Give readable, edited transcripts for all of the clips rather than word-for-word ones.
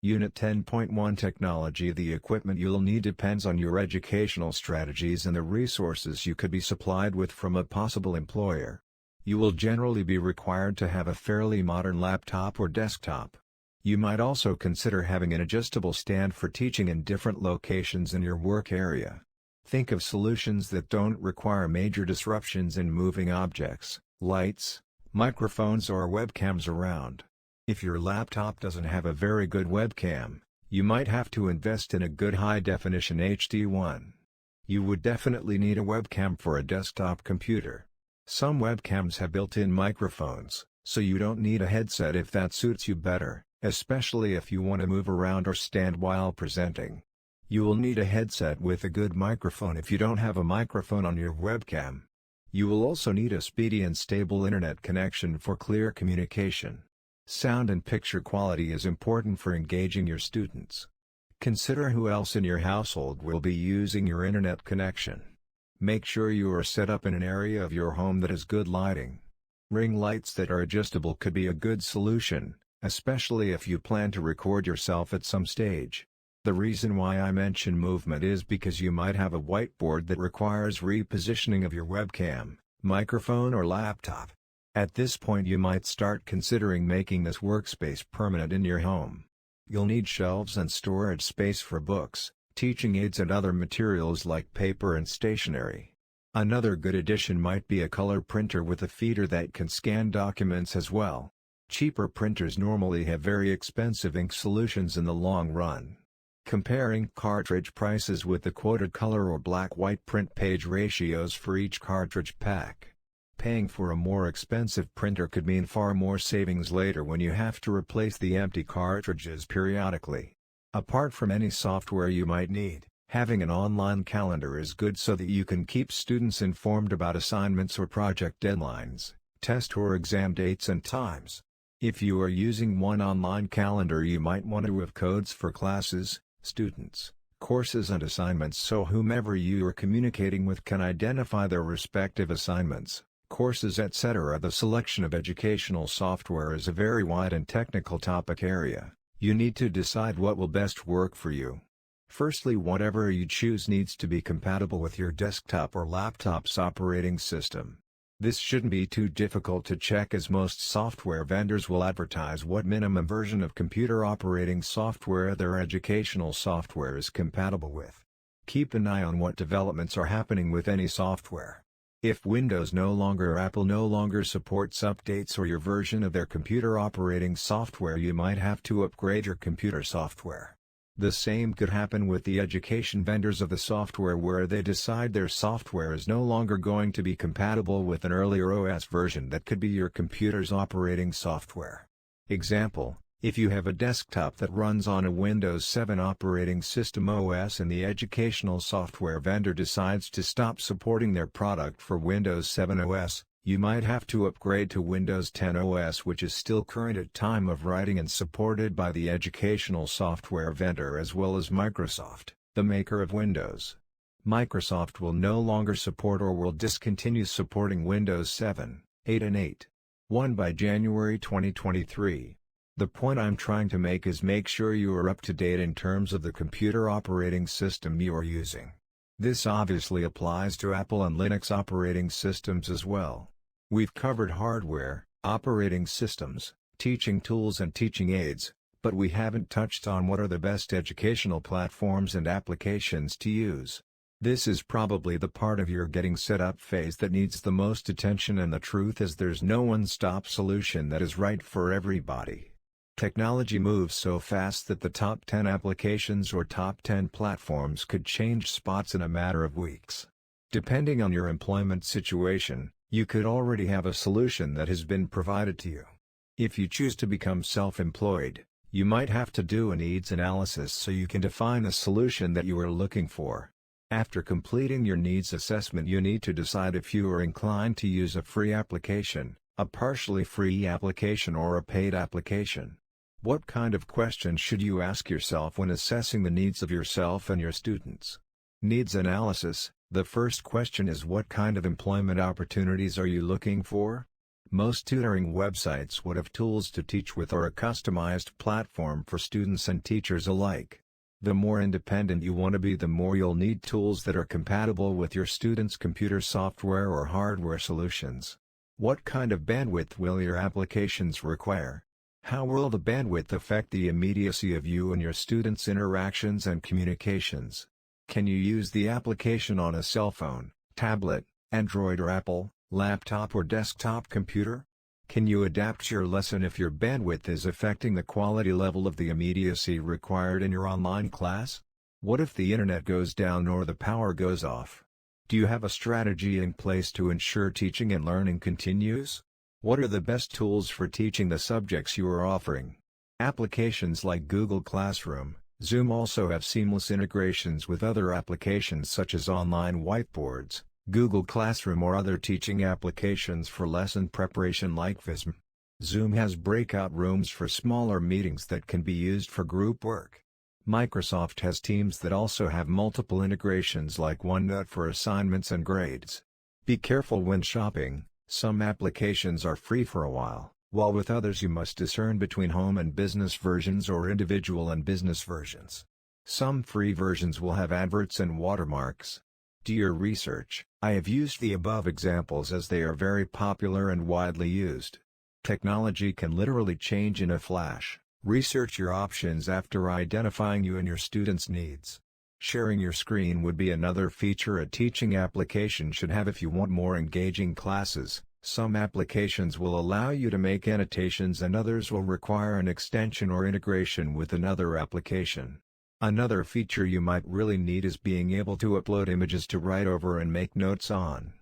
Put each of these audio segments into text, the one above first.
Unit 10.1 Technology. The equipment you'll need depends on your educational strategies and the resources you could be supplied with from a possible employer. You will generally be required to have a fairly modern laptop or desktop. You might also consider having an adjustable stand for teaching in different locations in your work area. Think of solutions that don't require major disruptions in moving objects, lights, microphones or webcams around. If your laptop doesn't have a very good webcam, you might have to invest in a good high-definition HD one. You would definitely need a webcam for a desktop computer. Some webcams have built-in microphones, so you don't need a headset if that suits you better, especially if you want to move around or stand while presenting. You will need a headset with a good microphone if you don't have a microphone on your webcam. You will also need a speedy and stable internet connection for clear communication. Sound and picture quality is important for engaging your students. Consider who else in your household will be using your internet connection. Make sure you are set up in an area of your home that has good lighting. Ring lights that are adjustable could be a good solution, especially if you plan to record yourself at some stage. The reason why I mention movement is because you might have a whiteboard that requires repositioning of your webcam, microphone or laptop. At this point you might start considering making this workspace permanent in your home. You'll need shelves and storage space for books, teaching aids and other materials like paper and stationery. Another good addition might be a color printer with a feeder that can scan documents as well. Cheaper printers normally have very expensive ink solutions in the long run. Comparing cartridge prices with the quoted color or black-white print page ratios for each cartridge pack. Paying for a more expensive printer could mean far more savings later when you have to replace the empty cartridges periodically. Apart from any software you might need, having an online calendar is good so that you can keep students informed about assignments or project deadlines, test or exam dates and times. If you are using one online calendar, you might want to have codes for classes, students, courses and assignments so whomever you are communicating with can identify their respective assignments, courses etc. The selection of educational software is a very wide and technical topic area. You need to decide what will best work for you. Firstly, whatever you choose needs to be compatible with your desktop or laptop's operating system. This shouldn't be too difficult to check as most software vendors will advertise what minimum version of computer operating software their educational software is compatible with. Keep an eye on what developments are happening with any software. If Windows or Apple no longer supports updates or your version of their computer operating software, you might have to upgrade your computer software. The same could happen with the education vendors of the software where they decide their software is no longer going to be compatible with an earlier OS version that could be your computer's operating software. Example: if you have a desktop that runs on a Windows 7 operating system OS and the educational software vendor decides to stop supporting their product for Windows 7 OS, you might have to upgrade to Windows 10 OS, which is still current at time of writing and supported by the educational software vendor as well as Microsoft, the maker of Windows. Microsoft will no longer support or will discontinue supporting Windows 7, 8 and 8.1 by January 2023. The point I'm trying to make is make sure you are up to date in terms of the computer operating system you are using. This obviously applies to Apple and Linux operating systems as well. We've covered hardware, operating systems, teaching tools and teaching aids, but we haven't touched on what are the best educational platforms and applications to use. This is probably the part of your getting set up phase that needs the most attention, and the truth is there's no one-stop solution that is right for everybody. Technology moves so fast that the top 10 applications or top 10 platforms could change spots in a matter of weeks. Depending on your employment situation, you could already have a solution that has been provided to you. If you choose to become self-employed, you might have to do a needs analysis so you can define a solution that you are looking for. After completing your needs assessment, you need to decide if you are inclined to use a free application, a partially free application or a paid application. What kind of questions should you ask yourself when assessing the needs of yourself and your students? Needs analysis: the first question is, what kind of employment opportunities are you looking for? Most tutoring websites would have tools to teach with or a customized platform for students and teachers alike. The more independent you want to be, the more you'll need tools that are compatible with your students' computer software or hardware solutions. What kind of bandwidth will your applications require? How will the bandwidth affect the immediacy of you and your students' interactions and communications? Can you use the application on a cell phone, tablet, Android or Apple, laptop or desktop computer? Can you adapt your lesson if your bandwidth is affecting the quality level of the immediacy required in your online class? What if the internet goes down or the power goes off? Do you have a strategy in place to ensure teaching and learning continues? What are the best tools for teaching the subjects you are offering? Applications like Google Classroom, Zoom also have seamless integrations with other applications such as online whiteboards, Google Classroom or other teaching applications for lesson preparation like Vism. Zoom has breakout rooms for smaller meetings that can be used for group work. Microsoft has Teams that also have multiple integrations like OneNote for assignments and grades. Be careful when shopping, some applications are free for a while with others you must discern between home and business versions or individual and business versions. Some free versions will have adverts and watermarks. Do your research. I have used the above examples as they are very popular and widely used. Technology can literally change in a flash. Research your options after identifying you and your students' needs. Sharing your screen would be another feature a teaching application should have if you want more engaging classes. Some applications will allow you to make annotations and others will require an extension or integration with another application. Another feature you might really need is being able to upload images to write over and make notes on.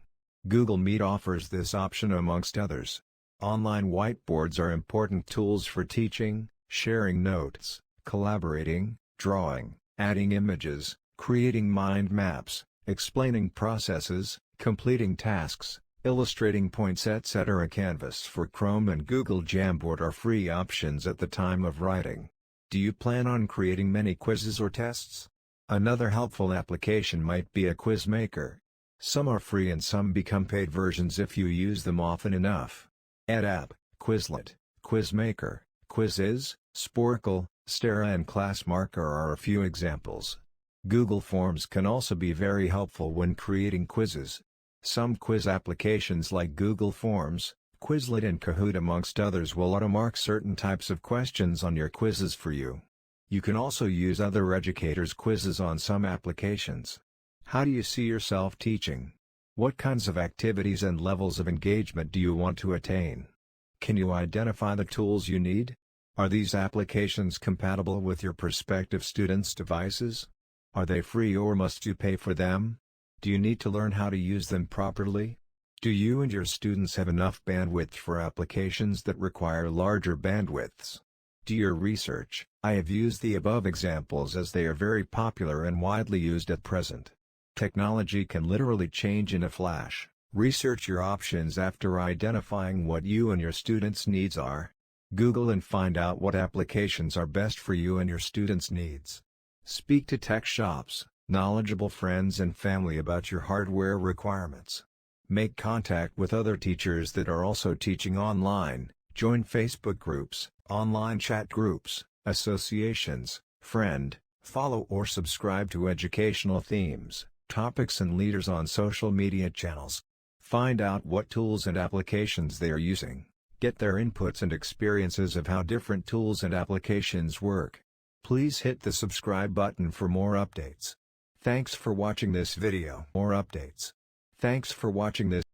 Google Meet offers this option amongst others. Online whiteboards are important tools for teaching, sharing notes, collaborating, drawing, adding images, creating mind maps, explaining processes, completing tasks, illustrating points etc. Canvas for Chrome and Google Jamboard are free options at the time of writing. Do you plan on creating many quizzes or tests? Another helpful application might be a quiz maker. Some are free and some become paid versions if you use them often enough. EdApp, Quizlet, Quizmaker, Quizzes, Sporkle, Stara and ClassMarker are a few examples. Google Forms can also be very helpful when creating quizzes. Some quiz applications like Google Forms, Quizlet and Kahoot amongst others will automark certain types of questions on your quizzes for you. You can also use other educators' quizzes on some applications. How do you see yourself teaching? What kinds of activities and levels of engagement do you want to attain? Can you identify the tools you need? Are these applications compatible with your prospective students' devices? Are they free or must you pay for them? Do you need to learn how to use them properly? Do you and your students have enough bandwidth for applications that require larger bandwidths? Do your research. I have used the above examples as they are very popular and widely used at present. Technology can literally change in a flash. Research your options after identifying what you and your students' needs are. Google and find out what applications are best for you and your students' needs. Speak to tech shops, knowledgeable friends and family about your hardware requirements. Make contact with other teachers that are also teaching online, join Facebook groups, online chat groups, associations, follow or subscribe to educational themes, topics and leaders on social media channels. Find out what tools and applications they are using. Get their inputs and experiences of how different tools and applications work. Please hit the subscribe button for more updates. Thanks for watching this video. More updates. Thanks for watching this